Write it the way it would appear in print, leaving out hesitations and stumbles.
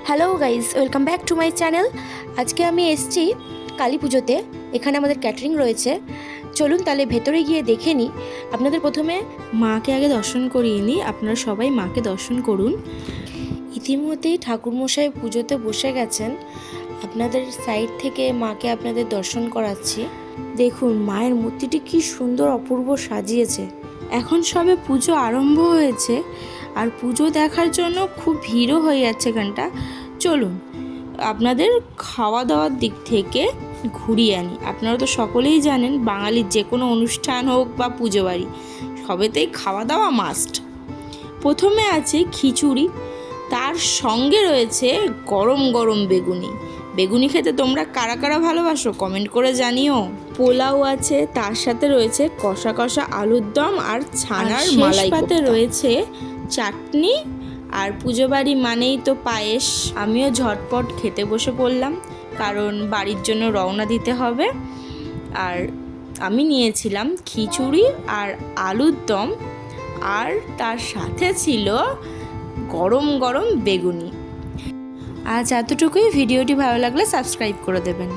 Hello guys, welcome back to my channel. আজকে আমি এসেছি কালী পুজোতে। এখানে আমাদের ক্যাটারিং রয়েছে। চলুন তাহলে ভেতরে গিয়ে দেখে নিই। আপনাদের প্রথমে মাকে আগে দর্শন করিয়ে নিই। আপনারা সবাই মাকে দর্শন করুন। ইতিমধ্যেই ঠাকুরমশাই পুজোতে বসে গেছেন। আপনাদের সাইড থেকে মাকে আপনাদের দর্শন করাচ্ছি। দেখুন মায়ের মূর্তিটি কি সুন্দর অপূর্ব সাজিয়েছে। এখন সবে পুজো আরম্ভ হয়েছে আর পুজো দেখার জন্য খুব ভিড়ও হয়ে যাচ্ছে এখানটা। চলুন আপনাদের খাওয়া দাওয়ার দিক থেকে ঘুরিয়ে আনি। আপনারা তো সকলেই জানেন বাঙালির যে কোনো অনুষ্ঠান হোক বা পুজো বাড়ি সবেতেই খাওয়া দাওয়া মাস্ট। প্রথমে আছে খিচুড়ি, তার সঙ্গে রয়েছে গরম গরম বেগুনি। বেগুনি খেতে তোমরা কারা কারা ভালোবাসো কমেন্ট করে জানিও। পোলাও আছে, তার সাথে রয়েছে কষা কষা আলুর দম আর ছানার মালাই কোফতা রয়েছে, চাটনি আর পুজো বাড়ি মানেই তো পায়েস। আমিও ঝটপট খেতে বসে পড়লাম কারণ বাড়ির জন্য রওনা দিতে হবে। আর আমি নিয়েছিলাম খিচুড়ি আর আলুর দম, আর তার সাথে ছিল গরম গরম বেগুনি। আজ এতটুকুই। ভিডিওটি ভালো লাগলে সাবস্ক্রাইব করে দেবেন।